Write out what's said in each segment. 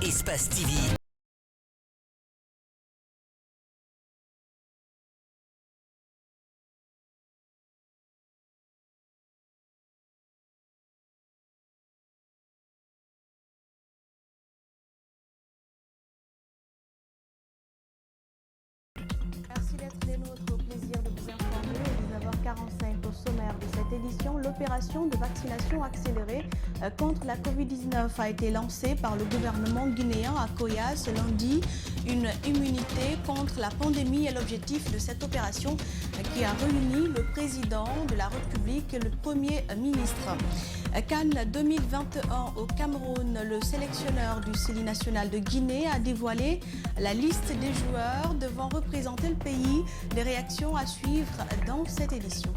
Espace TV. Merci d'être des nôtres. Au plaisir de vous informer à 19h45 au sommaire de cette édition. L'opération de vaccination accélérée contre la Covid-19 a été lancée par le gouvernement guinéen à Koya ce lundi. Une immunité contre la pandémie est l'objectif de cette opération qui a réuni le président de la République et le Premier ministre. Cannes 2021 au Cameroun, le sélectionneur du CELI national de Guinée a dévoilé la liste des joueurs devant représenter le pays. Des réactions à suivre dans cette édition.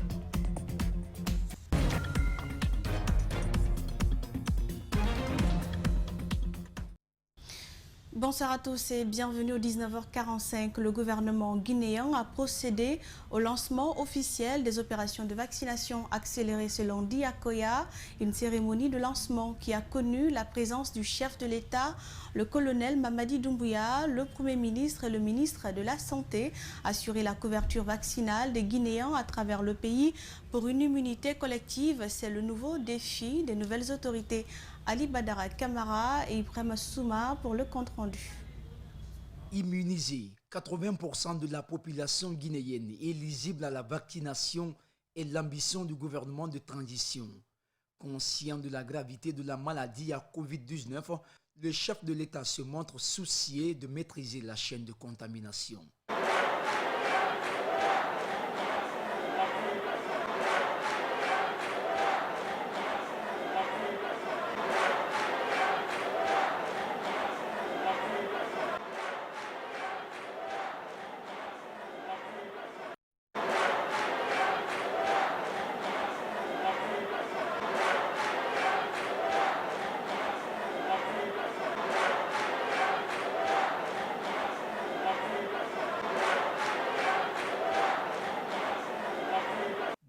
Bonsoir à tous et bienvenue au 19h45. Le gouvernement guinéen a procédé au lancement officiel des opérations de vaccination accélérée ce lundi à Koya. Une cérémonie de lancement qui a connu la présence du chef de l'État, le colonel Mamadi Doumbouya, le Premier ministre et le ministre de la Santé. Assurer la couverture vaccinale des Guinéens à travers le pays pour une immunité collective, c'est le nouveau défi des nouvelles autorités. Ali Badara Kamara et Ibrahim Souma pour le compte-rendu. Immuniser 80% de la population guinéenne éligible à la vaccination est l'ambition du gouvernement de transition. Conscient de la gravité de la maladie à Covid-19, le chef de l'État se montre soucieux de maîtriser la chaîne de contamination.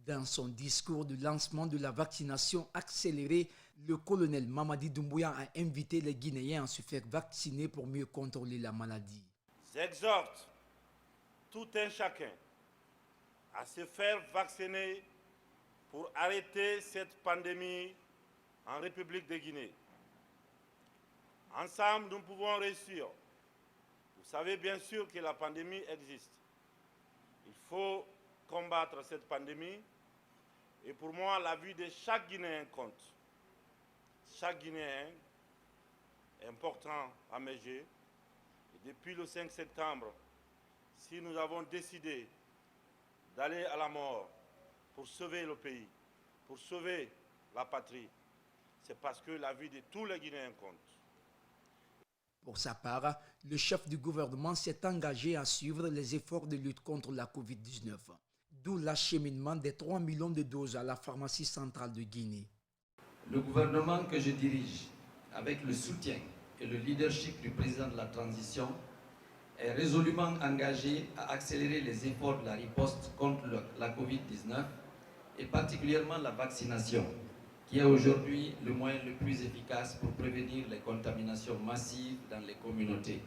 Dans son discours de lancement de la vaccination accélérée, le colonel Mamadi Doumbouya a invité les Guinéens à se faire vacciner pour mieux contrôler la maladie. J'exhorte tout un chacun à se faire vacciner pour arrêter cette pandémie en République de Guinée. Ensemble, nous pouvons réussir. Vous savez bien sûr que la pandémie existe. Il faut combattre cette pandémie. Et pour moi, la vie de chaque Guinéen compte. Chaque Guinéen est important à mes yeux. Et depuis le 5 septembre, si nous avons décidé d'aller à la mort pour sauver le pays, pour sauver la patrie, c'est parce que la vie de tous les Guinéens compte. Pour sa part, le chef du gouvernement s'est engagé à suivre les efforts de lutte contre la Covid-19. D'où l'acheminement des 3 millions de doses à la pharmacie centrale de Guinée. Le gouvernement que je dirige, avec le soutien et le leadership du président de la transition, est résolument engagé à accélérer les efforts de la riposte contre la Covid-19 et particulièrement la vaccination, qui est aujourd'hui le moyen le plus efficace pour prévenir les contaminations massives dans les communautés.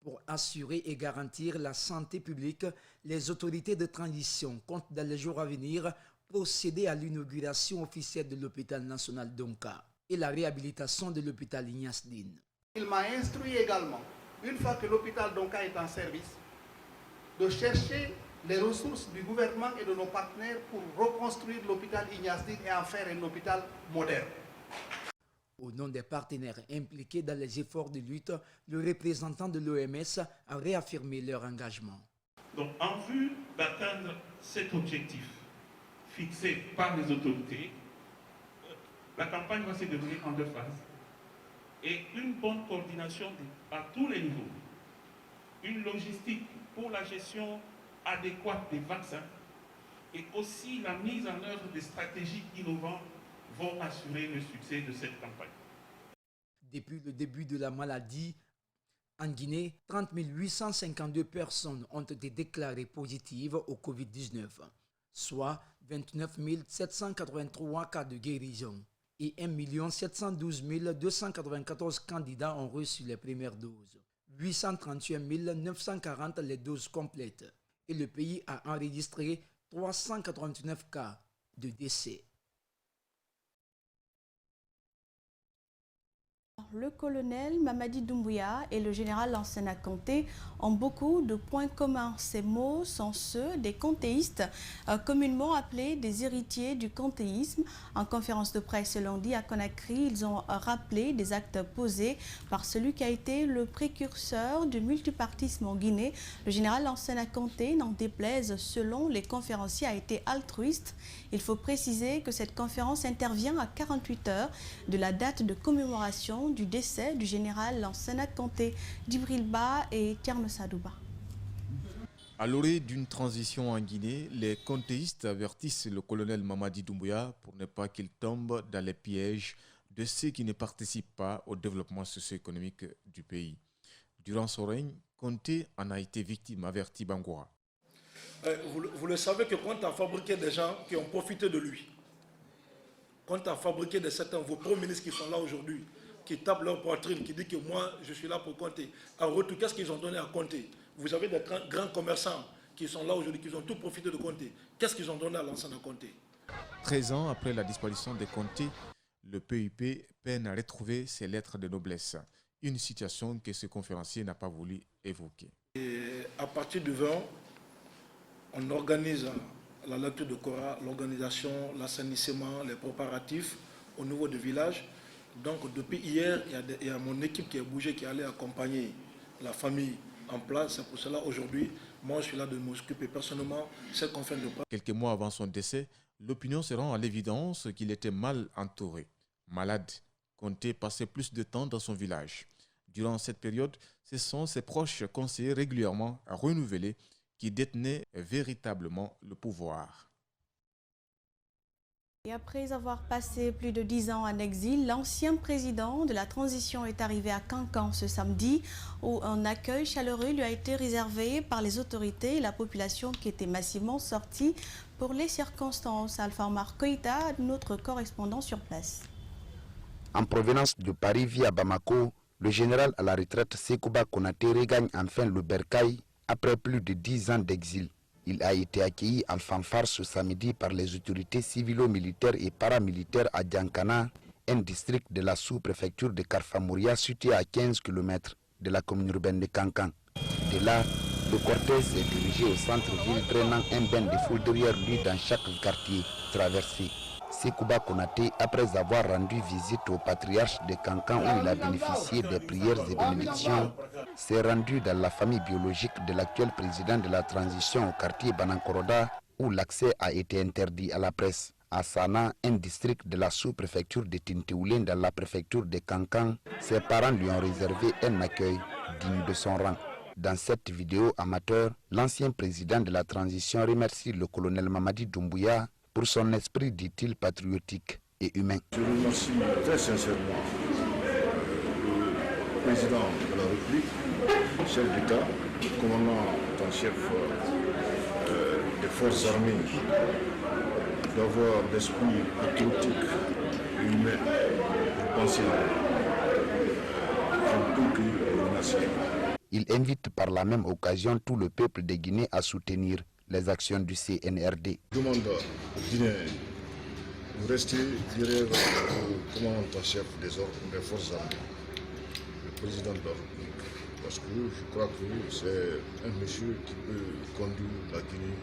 Pour assurer et garantir la santé publique, les autorités de transition comptent dans les jours à venir procéder à l'inauguration officielle de l'hôpital national d'Onka et la réhabilitation de l'hôpital Ignace Dine. Il m'a instruit également, une fois que l'hôpital d'Onka est en service, de chercher les ressources du gouvernement et de nos partenaires pour reconstruire l'hôpital Ignace Dine et en faire un hôpital moderne. Au nom des partenaires impliqués dans les efforts de lutte, le représentant de l'OMS a réaffirmé leur engagement. Donc, en vue d'atteindre cet objectif fixé par les autorités, la campagne va se dérouler en 2 phases. Et une bonne coordination à tous les niveaux, une logistique pour la gestion adéquate des vaccins et aussi la mise en œuvre des stratégies innovantes vont assurer le succès de cette campagne. Depuis le début de la maladie, en Guinée, 30 852 personnes ont été déclarées positives au Covid-19, soit 29 783 cas de guérison. et 1 712 294 candidats ont reçu les premières doses. 831 940 les doses complètes. Et le pays a enregistré 389 cas de décès. Le colonel Mamadi Doumbouya et le général Lansana Conté ont beaucoup de points communs. Ces mots sont ceux des contéistes, communément appelés des héritiers du contéisme. En conférence de presse lundi à Conakry, ils ont rappelé des actes posés par celui qui a été le précurseur du multipartisme en Guinée. Le général Lansana Conté, n'en déplaise, selon les conférenciers, a été altruiste. Il faut préciser que cette conférence intervient à 48 heures de la date de commémoration du décès du général Lansana Conté, Djibril Ba et Thierno Sadouba. À l'orée d'une transition en Guinée, les contéistes avertissent le colonel Mamadi Doumbouya pour ne pas qu'il tombe dans les pièges de ceux qui ne participent pas au développement socio-économique du pays. Durant son règne, Conté en a été victime, avertit Bangoura. Vous le savez que quand on a fabriqué des gens qui ont profité de lui, quand on a fabriqué certains, vos premiers ministres qui sont là aujourd'hui, qui tapent leur poitrine, qui disent que moi, je suis là pour Conté. En retour, qu'est-ce qu'ils ont donné à Conté? Vous avez des grands commerçants qui sont là aujourd'hui, qui ont tout profité de Conté. Qu'est-ce qu'ils ont donné à Lansana Conté? 13 ans après la disparition de Conté, le PUP peine à retrouver ses lettres de noblesse. Une situation que ce conférencier n'a pas voulu évoquer. Et à partir du 20, on organise la lecture de Coran, l'organisation, l'assainissement, les préparatifs au niveau du village. Donc depuis hier, il y a mon équipe qui est bougée, qui est allée accompagner la famille en place. C'est pour cela aujourd'hui, moi je suis là de m'occuper personnellement cette conférence de presse. Quelques mois avant son décès, l'opinion se rend à l'évidence qu'il était mal entouré. Malade, Conté passait plus de temps dans son village. Durant cette période, ce sont ses proches conseillers régulièrement renouvelés qui détenaient véritablement le pouvoir. Et après avoir passé plus de 10 ans en exil, l'ancien président de la transition est arrivé à Kankan ce samedi, où un accueil chaleureux lui a été réservé par les autorités et la population qui était massivement sortie pour les circonstances. Alpha Omar Koïta, notre correspondant sur place. En provenance de Paris via Bamako, le général à la retraite Sekouba Konaté regagne enfin le bercail après plus de 10 ans d'exil. Il a été accueilli en fanfare ce samedi par les autorités civilo-militaires et paramilitaires à Diankana, un district de la sous-préfecture de Karfamouria situé à 15 km de la commune urbaine de Kankan. De là, le cortège s'est dirigé au centre-ville, drainant un bain de foule derrière lui dans chaque quartier traversé. Sekouba Konaté, après avoir rendu visite au patriarche de Kankan où il a bénéficié des prières et bénédictions, s'est rendu dans la famille biologique de l'actuel président de la transition au quartier Banankoroda où l'accès a été interdit à la presse. À Sana, un district de la sous-préfecture de Tintéoulin dans la préfecture de Kankan, ses parents lui ont réservé un accueil digne de son rang. Dans cette vidéo amateur, l'ancien président de la transition remercie le colonel Mamadi Doumbouya pour son esprit, dit-il, patriotique et humain. Je remercie très sincèrement le président de la République, chef d'État, commandant en chef des forces armées, d'avoir l'esprit patriotique et humain pour penser en tout pays et nation. Il invite par la même occasion tout le peuple de Guinée à soutenir les actions du CNRD. Je demande aux Guinéens de rester derrière le commandant en chef des forces armées, le président de la République, parce que je crois que c'est un monsieur qui peut conduire la Guinée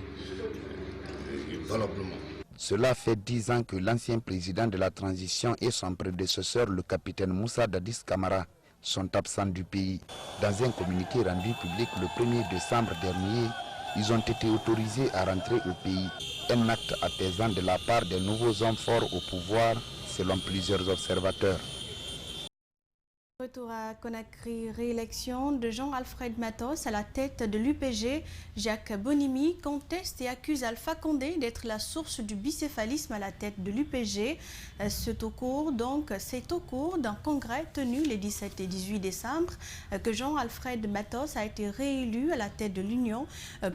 valablement. Cela fait 10 ans que l'ancien président de la transition et son prédécesseur, le capitaine Moussa Dadis Camara, sont absents du pays. Dans un communiqué rendu public le 1er décembre dernier, ils ont été autorisés à rentrer au pays. Un acte apaisant de la part des nouveaux hommes forts au pouvoir, selon plusieurs observateurs. retour à Conakry, réélection de Jean-Alfred Matos à la tête de l'UPG. Jacques Bonimi conteste et accuse Alpha Condé d'être la source du bicéphalisme à la tête de l'UPG. C'est au cours d'un congrès tenu les 17 et 18 décembre que Jean-Alfred Matos a été réélu à la tête de l'Union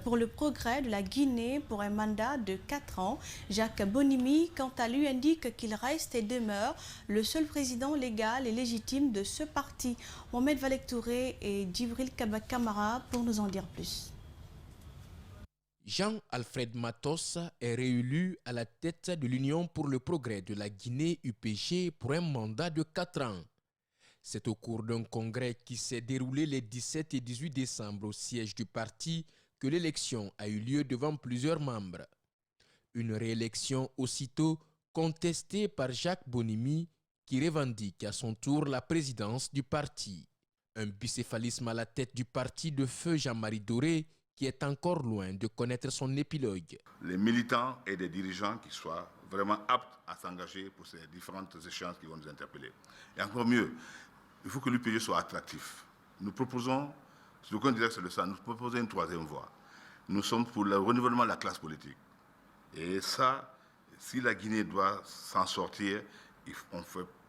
pour le progrès de la Guinée pour un mandat de 4 ans. Jacques Bonimi, quant à lui, indique qu'il reste et demeure le seul président légal et légitime de ce parti. Mohamed Valek Touré et Djibril Kamara pour nous en dire plus. Jean-Alfred Matos est réélu à la tête de l'Union pour le progrès de la Guinée UPG pour un mandat de 4 ans. C'est au cours d'un congrès qui s'est déroulé les 17 et 18 décembre au siège du parti que l'élection a eu lieu devant plusieurs membres. Une réélection aussitôt contestée par Jacques Bonimi qui revendique à son tour la présidence du parti. Un bicéphalisme à la tête du parti de feu Jean-Marie Doré qui est encore loin de connaître son épilogue. Les militants et des dirigeants qui soient vraiment aptes à s'engager pour ces différentes échéances qui vont nous interpeller. Et encore mieux, il faut que l'UPG soit attractif. Nous proposons, si aucun direct sur le sang, nous proposons une troisième voie. Nous sommes pour le renouvellement de la classe politique. Et ça, si la Guinée doit s'en sortir,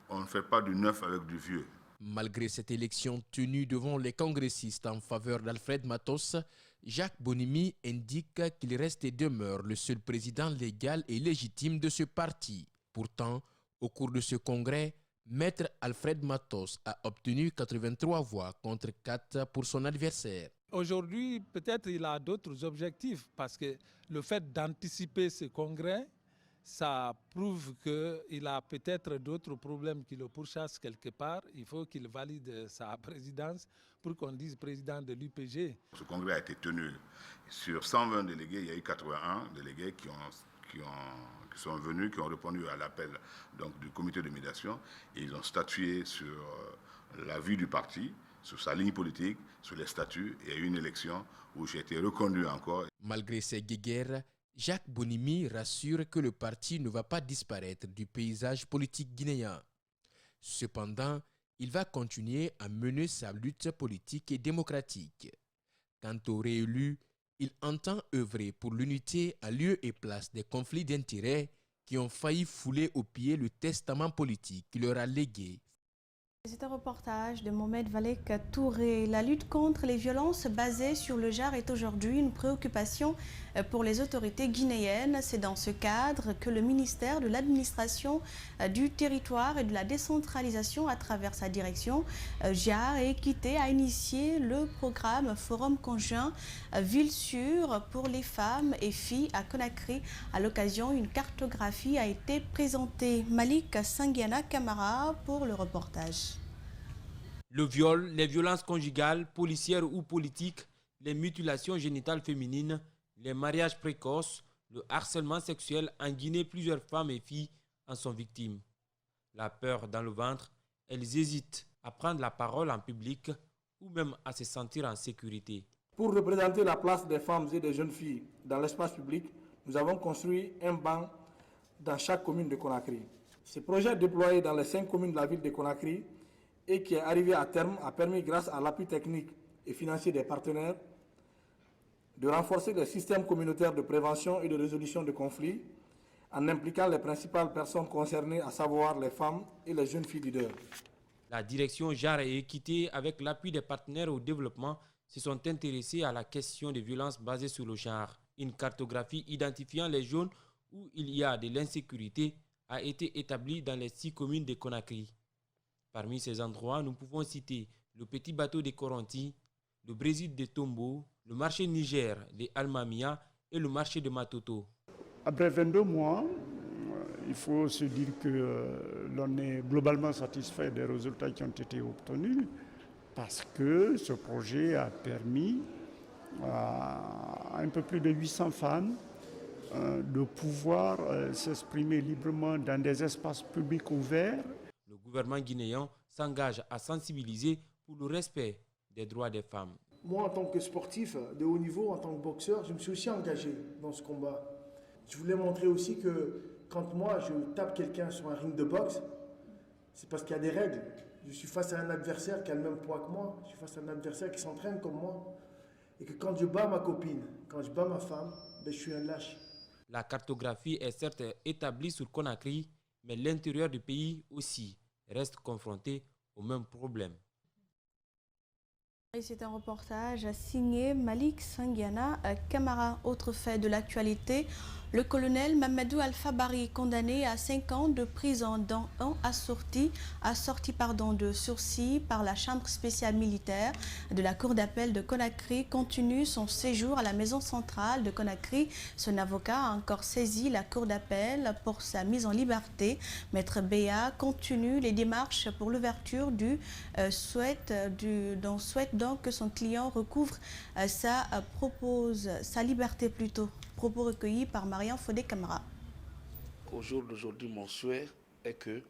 on ne fait pas du neuf avec du vieux. Malgré cette élection tenue devant les congressistes en faveur d'Alfred Matos, Jacques Bonimi indique qu'il reste et demeure le seul président légal et légitime de ce parti. Pourtant, au cours de ce congrès, Maître Alfred Matos a obtenu 83 voix contre 4 pour son adversaire. Aujourd'hui, peut-être il a d'autres objectifs parce que le fait d'anticiper ce congrès, ça prouve qu'il a peut-être d'autres problèmes qui le pourchassent quelque part. Il faut qu'il valide sa présidence pour qu'on dise président de l'UPG. Ce congrès a été tenu sur 120 délégués. Il y a eu 81 délégués qui sont venus, qui ont répondu à l'appel du comité de médiation. Et ils ont statué sur la vie du parti, sur sa ligne politique, sur les statuts. Et il y a eu une élection où j'ai été reconduit encore. Malgré ces guéguerres, Jacques Bonimi rassure que le parti ne va pas disparaître du paysage politique guinéen. Cependant, il va continuer à mener sa lutte politique et démocratique. Quant au réélu, il entend œuvrer pour l'unité en lieu et place des conflits d'intérêts qui ont failli fouler aux pieds le testament politique qu'il leur a légué. C'est un reportage de Mohamed Valek Touré. La lutte contre les violences basées sur le genre est aujourd'hui une préoccupation pour les autorités guinéennes. C'est dans ce cadre que le ministère de l'Administration du Territoire et de la Décentralisation, à travers sa direction, Genre et Équité, a initié le programme Forum conjoint Ville sûre pour les femmes et filles à Conakry. À l'occasion, une cartographie a été présentée. Malik Sangiana Kamara pour le reportage. Le viol, les violences conjugales, policières ou politiques, les mutilations génitales féminines, les mariages précoces, le harcèlement sexuel en Guinée, plusieurs femmes et filles en sont victimes. La peur dans le ventre, elles hésitent à prendre la parole en public ou même à se sentir en sécurité. Pour représenter la place des femmes et des jeunes filles dans l'espace public, nous avons construit un banc dans chaque commune de Conakry. Ce projet déployé dans les 5 communes de la ville de Conakry et qui est arrivé à terme a permis, grâce à l'appui technique et financier des partenaires, de renforcer les systèmes communautaires de prévention et de résolution de conflits en impliquant les principales personnes concernées, à savoir les femmes et les jeunes filles leaders. La direction Genre et Équité, avec l'appui des partenaires au développement, se sont intéressés à la question des violences basées sur le genre. Une cartographie identifiant les zones où il y a de l'insécurité a été établie dans les 6 communes de Conakry. Parmi ces endroits, nous pouvons citer le petit bateau de Coronti, le Brésil de Tombo, le marché Niger de Almamia et le marché de Matoto. Après 22 mois, il faut se dire que l'on est globalement satisfait des résultats qui ont été obtenus parce que ce projet a permis à un peu plus de 800 femmes de pouvoir s'exprimer librement dans des espaces publics ouverts. Le gouvernement guinéen s'engage à sensibiliser pour le respect des droits des femmes. Moi, en tant que sportif de haut niveau, en tant que boxeur, je me suis aussi engagé dans ce combat. Je voulais montrer aussi que quand moi, je tape quelqu'un sur un ring de boxe, c'est parce qu'il y a des règles. Je suis face à un adversaire qui a le même poids que moi. Je suis face à un adversaire qui s'entraîne comme moi. Et que quand je bats ma copine, quand je bats ma femme, ben, je suis un lâche. La cartographie est certes établie sur Conakry, mais l'intérieur du pays aussi reste confronté au même problème. Et c'est un reportage signé Malik Sangiana Camara. Autre fait de l'actualité, le colonel Mamadou Alpha Bari, condamné à 5 ans de prison, dont un assorti de sursis par la chambre spéciale militaire de la cour d'appel de Conakry, continue son séjour à la maison centrale de Conakry. Son avocat a encore saisi la cour d'appel pour sa mise en liberté. Maître Béa continue les démarches pour l'ouverture souhaite donc que son client recouvre sa liberté plutôt. Propos recueillis par Marian Fodé Camara. Au jour d'aujourd'hui, mon souhait est que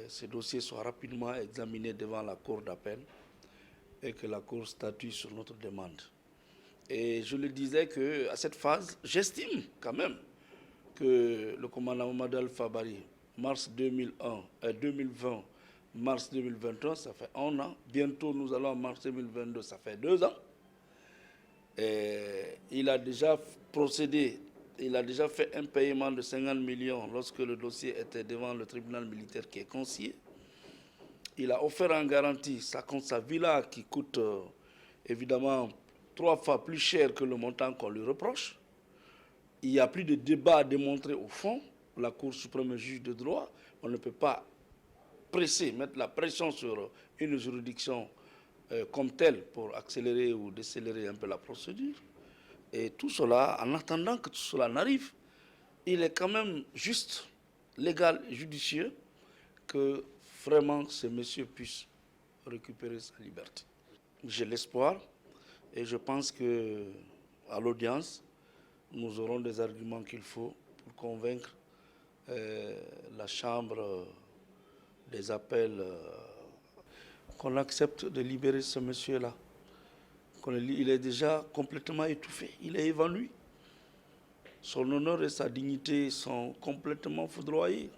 ce dossier soit rapidement examiné devant la cour d'appel et que la cour statue sur notre demande. Et je le disais qu'à cette phase, j'estime quand même que le commandant Mamadou Alpha Bari, mars 2020, mars 2021, ça fait 1 an. Bientôt, nous allons en mars 2022, ça fait 2 ans. Et il a déjà procédé, il a déjà fait un paiement de 50 millions lorsque le dossier était devant le tribunal militaire qui est conseillé. Il a offert en garantie sa villa qui coûte évidemment 3 fois plus cher que le montant qu'on lui reproche. Il n'y a plus de débat à démontrer au fond. La Cour suprême juge de droit, on ne peut pas mettre la pression sur une juridiction comme telle pour accélérer ou décélérer un peu la procédure. Et tout cela, en attendant que tout cela n'arrive, il est quand même juste, légal et judicieux que vraiment ce monsieur puisse récupérer sa liberté. J'ai l'espoir et je pense qu'à l'audience, nous aurons des arguments qu'il faut pour convaincre la Chambre des appels qu'on accepte de libérer ce monsieur-là. Il est déjà complètement étouffé, il est évanoui. Son honneur et sa dignité sont complètement foudroyés.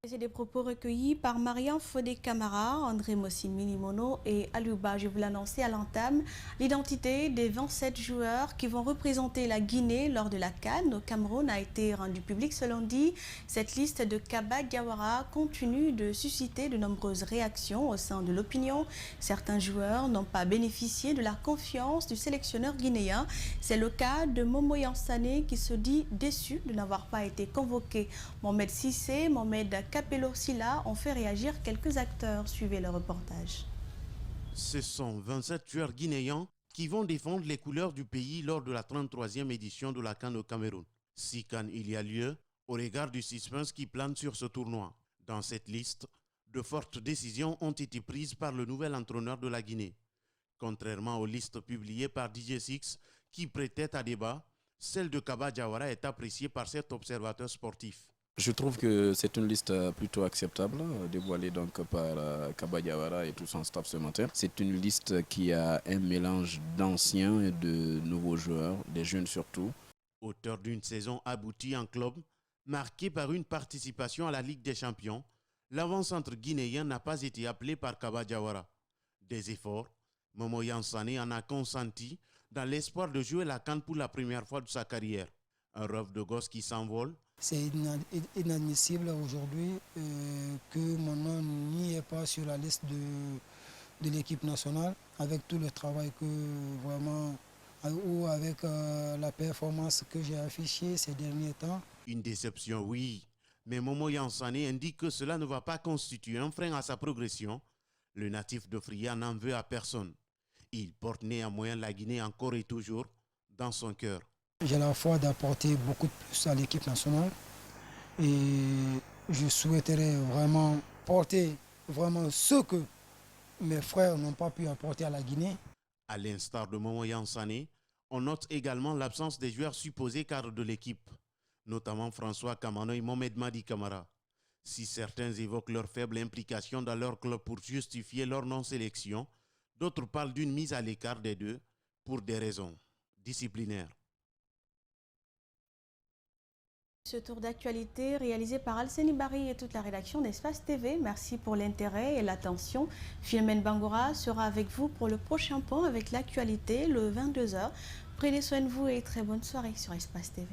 C'est des propos recueillis par Marian Fodé Camara, André Mossi-Minimono et Aluba. Je vous l'annonçais à l'entame, l'identité des 27 joueurs qui vont représenter la Guinée lors de la CAN au Cameroun a été rendue publique ce lundi. Cette liste de Kaba Diawara continue de susciter de nombreuses réactions au sein de l'opinion. Certains joueurs n'ont pas bénéficié de la confiance du sélectionneur guinéen. C'est le cas de Momo Yansane qui se dit déçu de n'avoir pas été convoqué. Mohamed Sissé, Mohamed Capello Silla ont fait réagir quelques acteurs. Suivez le reportage. Ce sont 27 joueurs guinéens qui vont défendre les couleurs du pays lors de la 33e édition de la CAN au Cameroun. Si CAN il y a lieu, au regard du suspense qui plane sur ce tournoi. Dans cette liste, de fortes décisions ont été prises par le nouvel entraîneur de la Guinée. Contrairement aux listes publiées par DJ6 qui prêtaient à débat, celle de Kaba Diawara est appréciée par cet observateur sportif. Je trouve que c'est une liste plutôt acceptable, dévoilée donc par Kaba Diawara et tout son staff ce matin. C'est une liste qui a un mélange d'anciens et de nouveaux joueurs, des jeunes surtout. Auteur d'une saison aboutie en club, marquée par une participation à la Ligue des Champions, l'avant-centre guinéen n'a pas été appelé par Kaba Diawara. Des efforts, Momo Yansane en a consenti dans l'espoir de jouer la CAN pour la première fois de sa carrière. Un rêve de gosse qui s'envole. C'est inadmissible aujourd'hui que mon nom n'y est pas sur la liste de l'équipe nationale, avec tout le travail que vraiment, ou avec la performance que j'ai affichée ces derniers temps. Une déception, oui, mais Momo Yansane indique que cela ne va pas constituer un frein à sa progression. Le natif de Fria n'en veut à personne. Il porte néanmoins la Guinée encore et toujours dans son cœur. J'ai la foi d'apporter beaucoup de plus à l'équipe nationale et je souhaiterais vraiment porter ce que mes frères n'ont pas pu apporter à la Guinée. À l'instar de Momo Yansane, on note également l'absence des joueurs supposés cadres de l'équipe, notamment François Kamano et Mohamed Madi Camara. Si certains évoquent leur faible implication dans leur club pour justifier leur non-sélection, d'autres parlent d'une mise à l'écart des deux pour des raisons disciplinaires. Ce tour d'actualité réalisé par Alceni Barry et toute la rédaction d'Espace TV. Merci pour l'intérêt et l'attention. Philomène Bangora sera avec vous pour le prochain point avec l'actualité le 22h. Prenez soin de vous et très bonne soirée sur Espace TV.